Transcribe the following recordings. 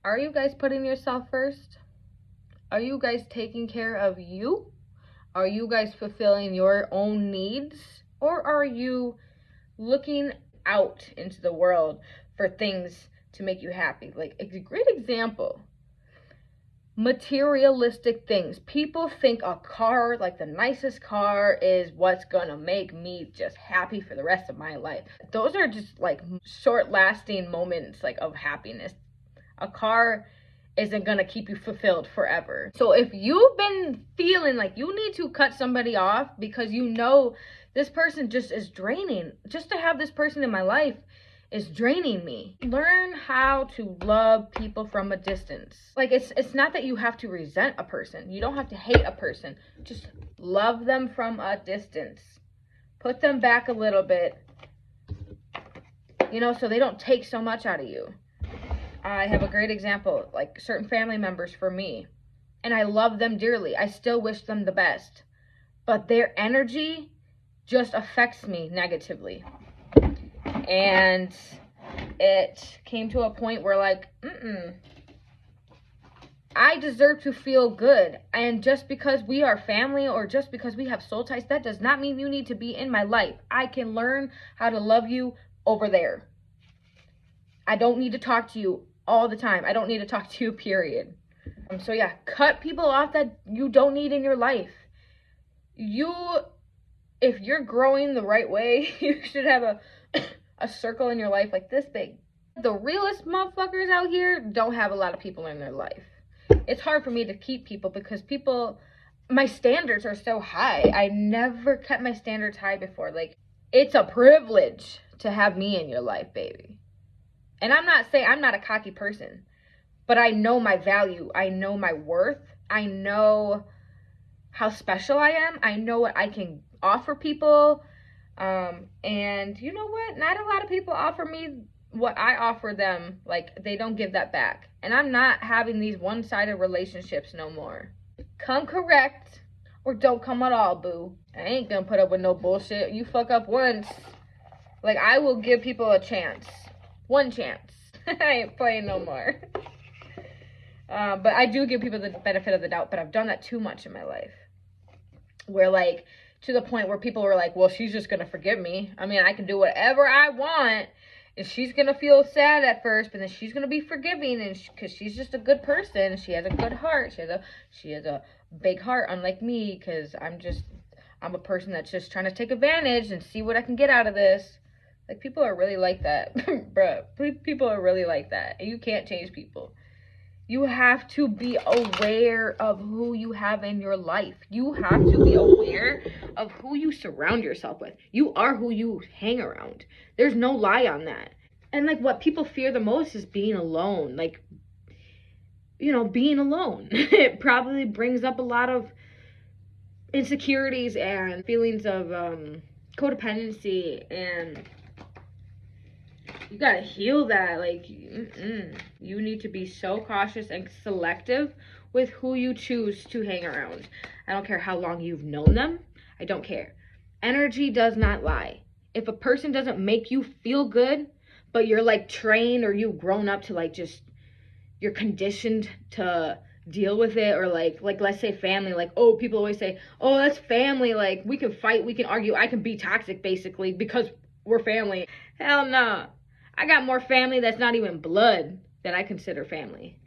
Are you guys putting yourself first? Are you guys taking care of you? Are you guys fulfilling your own needs? Or are you looking out into the world for things to make you happy? Like a great example, materialistic things. People think a car, like the nicest car, is what's gonna make me just happy for the rest of my life. Those are just like short lasting moments like of happiness. A car isn't gonna keep you fulfilled forever. So if you've been feeling like you need to cut somebody off because you know this person just is draining, just to have this person in my life is draining me. Learn how to love people from a distance. Like it's not that you have to resent a person. You don't have to hate a person. Just love them from a distance. Put them back a little bit, so they don't take so much out of you. I have a great example, like certain family members for me, and I love them dearly. I still wish them the best, but their energy just affects me negatively. And it came to a point where like, I deserve to feel good. And just because we are family or just because we have soul ties, that does not mean you need to be in my life. I can learn how to love you over there. I don't need to talk to you all the time. I don't need to talk to you, period. So yeah, cut people off that you don't need in your life. If you're growing the right way, you should have a circle in your life like this big. The realest motherfuckers out here don't have a lot of people in their life. It's hard for me to keep people because my standards are so high. I never kept my standards high before. Like, it's a privilege to have me in your life, baby. And I'm not saying I'm not a cocky person, but I know my value. I know my worth. I know how special I am. I know what I can offer people. And you know what? Not a lot of people offer me what I offer them. Like, they don't give that back. And I'm not having these one-sided relationships no more. Come correct or don't come at all, boo. I ain't gonna put up with no bullshit. You fuck up once. Like, I will give people a chance. One chance. I ain't playing no more. But I do give people the benefit of the doubt, but I've done that too much in my life. Where, like, to the point where people were like, well, she's just going to forgive me. I mean, I can do whatever I want, and she's going to feel sad at first, but then she's going to be forgiving, and because she's just a good person. She has a good heart. She has a big heart, unlike me, because I'm a person that's just trying to take advantage and see what I can get out of this. Like, people are really like that. Bruh, people are really like that. And you can't change people. You have to be aware of who you have in your life. You have to be aware of who you surround yourself with. You are who you hang around. There's no lie on that. And, like, what people fear the most is being alone. Like, being alone. It probably brings up a lot of insecurities and feelings of codependency, and you gotta heal that. Like, you need to be so cautious and selective with who you choose to hang around. I don't care how long you've known them. I don't care. Energy does not lie. If a person doesn't make you feel good, but you're like trained, or you've grown up to like just, you're conditioned to deal with it, or like let's say family, like, oh, people always say, oh, that's family, like, we can fight, we can argue, I can be toxic basically because we're family. Hell no. I got more family that's not even blood that I consider family.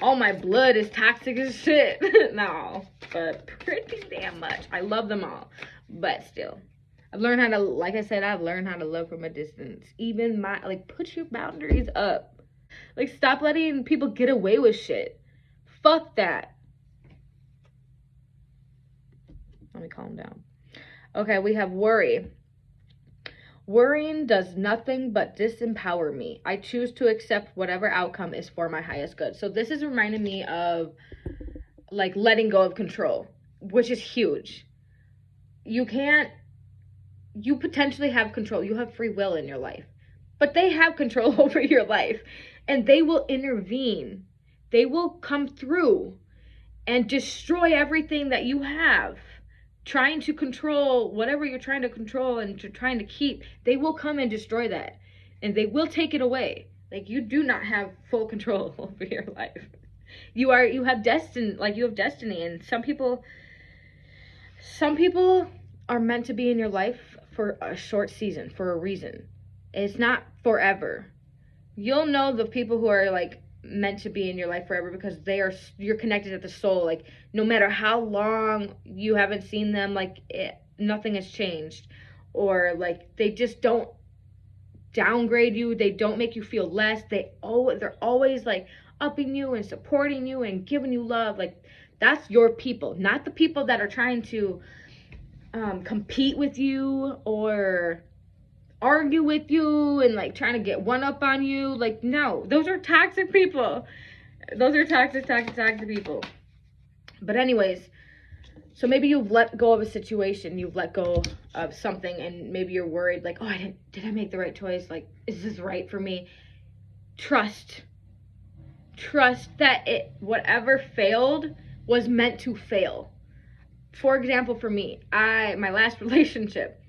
All my blood is toxic as shit. No, but pretty damn much. I love them all, but still. I've learned how to, like I said, I've learned how to love from a distance. Even put your boundaries up. Like, stop letting people get away with shit. Fuck that. Let me calm down. Okay, we have worry. Worrying does nothing but disempower me. I choose to accept whatever outcome is for my highest good. So this is reminding me of, like, letting go of control, which is huge. You potentially have control. You have free will in your life. But they have control over your life. And they will intervene. They will come through and destroy everything that you have. Trying to control whatever you're trying to control and trying to keep, they will come and destroy that. And they will take it away. Like, you do not have full control over your life. You have destiny, and some people are meant to be in your life for a short season, for a reason. It's not forever. You'll know the people who are like meant to be in your life forever because you're connected at the soul. Like, no matter how long you haven't seen them, like nothing has changed, or like they just don't downgrade you, they don't make you feel less, they're always like upping you and supporting you and giving you love. Like, that's your people, not the people that are trying to compete with you or argue with you and like trying to get one up on you. Like, no, those are toxic people. Those are toxic people. But anyways, so maybe you've let go of a situation, you've let go of something, and maybe you're worried, like, oh, did I make the right choice? Like, is this right for me? Trust that whatever failed was meant to fail. For example, for me, my last relationship,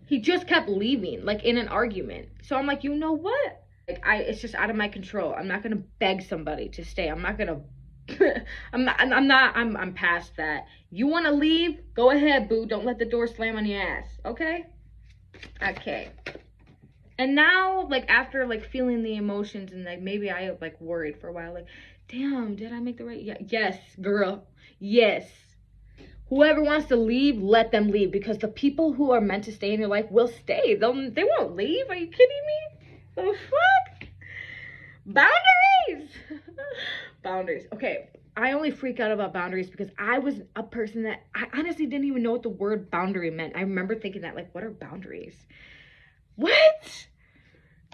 he just kept leaving, like in an argument. So I'm like, you know what? Like, it's just out of my control. I'm not gonna beg somebody to stay. I'm not gonna. I'm past that. You want to leave? Go ahead, boo. Don't let the door slam on your ass. Okay. And now, like, after like feeling the emotions and like maybe I like worried for a while, like, damn, did I make the right? Yeah, yes, girl, yes. Whoever wants to leave, let them leave, because the people who are meant to stay in your life will stay. They won't leave. Are you kidding me? The fuck? Boundaries. Boundaries. Okay, I only freak out about boundaries because I was a person that I honestly didn't even know what the word boundary meant. I remember thinking that, like, what are boundaries? What?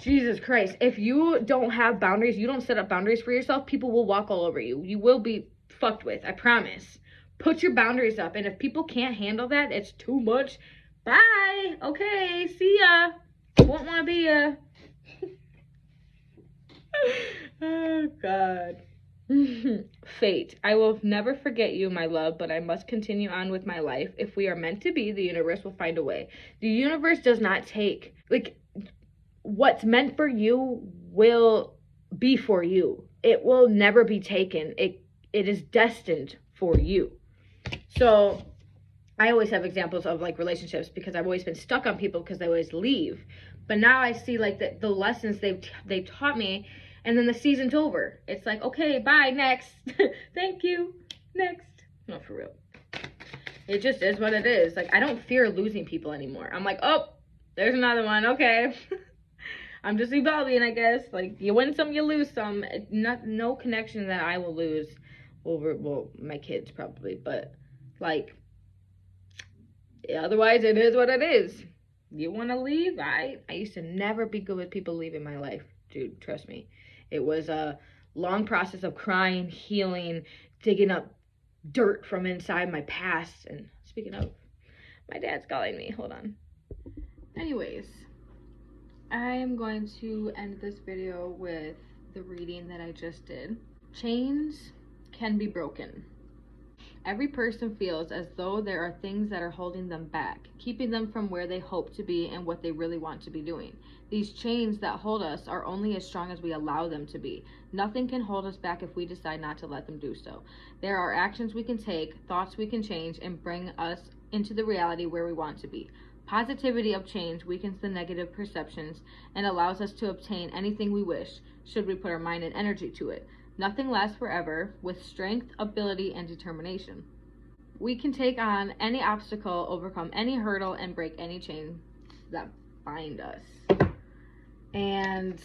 Jesus Christ. If you don't have boundaries, you don't set up boundaries for yourself, people will walk all over you. You will be fucked with, I promise. Put your boundaries up, and if people can't handle that, it's too much. Bye. Okay, see ya. Won't want to be ya. Oh, God. Fate. I will never forget you, my love, but I must continue on with my life. If we are meant to be, the universe will find a way. The universe does not take, like, what's meant for you will be for you. It will never be taken. It is destined for you. So I always have examples of like relationships because I've always been stuck on people because they always leave. But now I see like the lessons they've taught me, and then the season's over. It's like, okay, bye, next. Thank you, next. No, for real. It just is what it is. Like, I don't fear losing people anymore. I'm like, oh, there's another one. Okay. I'm just evolving, I guess. Like, you win some, you lose some. No connection that I will lose over, well, my kids probably, but like, yeah, otherwise it is what it is. You want to leave? I used to never be good with people leaving my life, dude. Trust me. It was a long process of crying, healing, digging up dirt from inside my past. And speaking of, my dad's calling me. Hold on. Anyways, I am going to end this video with the reading that I just did. Chains can be broken. Every person feels as though there are things that are holding them back, keeping them from where they hope to be and what they really want to be doing. These chains that hold us are only as strong as we allow them to be. Nothing can hold us back if we decide not to let them do so. There are actions we can take, thoughts we can change, and bring us into the reality where we want to be. Positivity of change weakens the negative perceptions and allows us to obtain anything we wish, should we put our mind and energy to it. Nothing lasts forever, with strength, ability, and determination. We can take on any obstacle, overcome any hurdle, and break any chains that bind us. And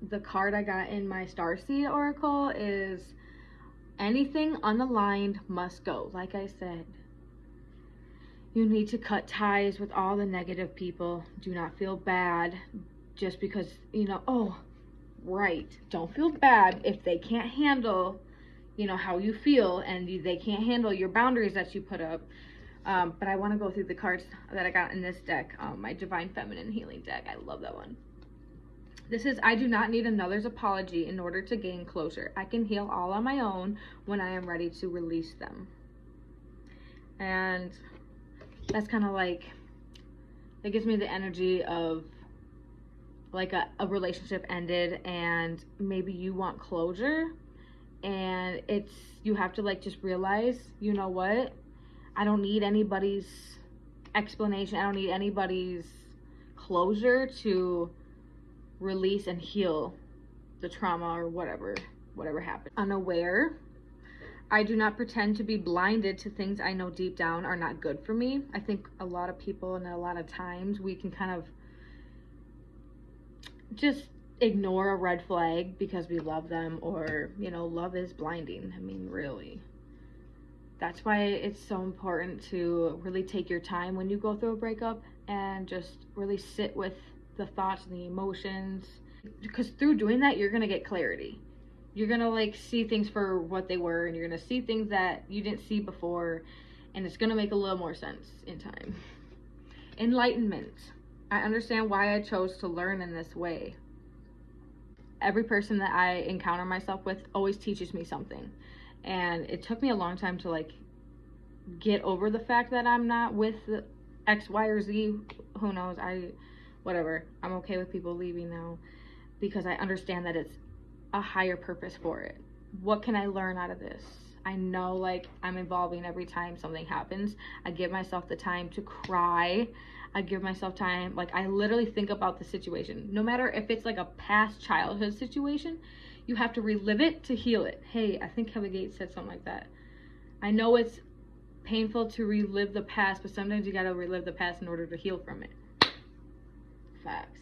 the card I got in my Starseed Oracle is anything unaligned must go. Like I said, you need to cut ties with all the negative people. Do not feel bad just because, oh, right. Don't feel bad if they can't handle, how you feel, and they can't handle your boundaries that you put up. But I want to go through the cards that I got in this deck, my Divine Feminine Healing deck. I love that one. This is, I do not need another's apology in order to gain closure. I can heal all on my own when I am ready to release them. And that's kind of like, it gives me the energy of, like a relationship ended and maybe you want closure, and you have to like just realize, you know what, I don't need anybody's explanation, I don't need anybody's closure to release and heal the trauma or whatever happened. Unaware. I do not pretend to be blinded to things I know deep down are not good for me. I think a lot of people and a lot of times we can kind of just ignore a red flag because we love them, or, you know, love is blinding. I mean, really. That's why it's so important to really take your time when you go through a breakup and just really sit with the thoughts and the emotions, because through doing that you're gonna get clarity. You're gonna like see things for what they were, and you're gonna see things that you didn't see before, and it's gonna make a little more sense in time. Enlightenment. I understand why I chose to learn in this way. Every person that I encounter myself with always teaches me something, and it took me a long time to like get over the fact that I'm not with X, Y, or Z. Who knows? Whatever. I'm okay with people leaving now because I understand that it's a higher purpose for it. What can I learn out of this? I know like I'm evolving every time something happens. I give myself the time to cry. I give myself time, like I literally think about the situation. No matter if it's like a past childhood situation, you have to relive it to heal it. Hey, I think Kevin Gates said something like that. I know it's painful to relive the past, but sometimes you gotta relive the past in order to heal from it. Facts.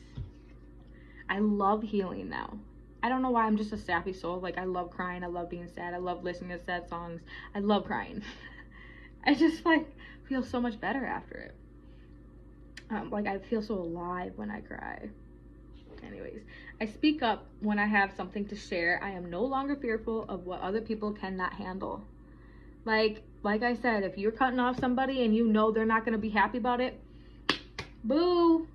I love healing now. I don't know why, I'm just a sappy soul. Like I love crying, I love being sad, I love listening to sad songs. I love crying. I just like feel so much better after it. Like I feel so alive when I cry. Anyways, I speak up when I have something to share. I am no longer fearful of what other people cannot handle. Like I said, if you're cutting off somebody and you know they're not going to be happy about it, boo.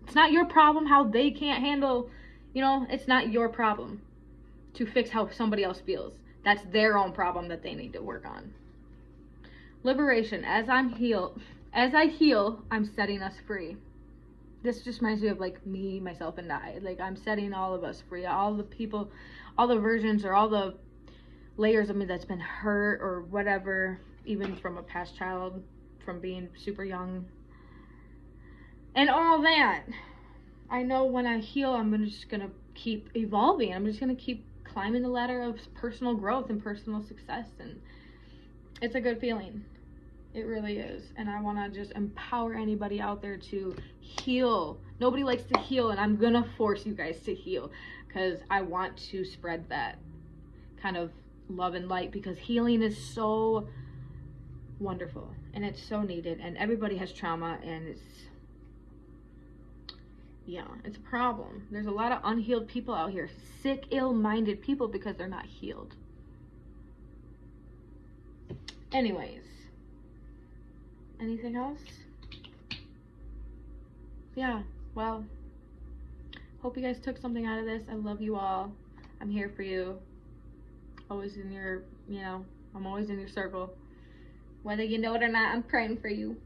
It's not your problem how they can't handle, you know, it's not your problem to fix how somebody else feels. That's their own problem that they need to work on. Liberation. As I heal, I'm setting us free. This just reminds me of like me, myself, and I. Like I'm setting all of us free. All the people, all the versions, or all the layers of me that's been hurt or whatever, even from a past child, from being super young. And all that. I know when I heal, I'm just gonna keep evolving. I'm just gonna keep climbing the ladder of personal growth and personal success. And it's a good feeling. It really is. And I want to just empower anybody out there to heal. Nobody likes to heal, and I'm gonna force you guys to heal because I want to spread that kind of love and light, because healing is so wonderful and it's so needed, and everybody has trauma, and it's a problem. There's a lot of unhealed people out here, sick, ill-minded people, because they're not healed. Anyways, anything else? Yeah, well, hope you guys took something out of this. I love you all. I'm here for you. Always in your, I'm always in your circle. Whether you know it or not, I'm praying for you.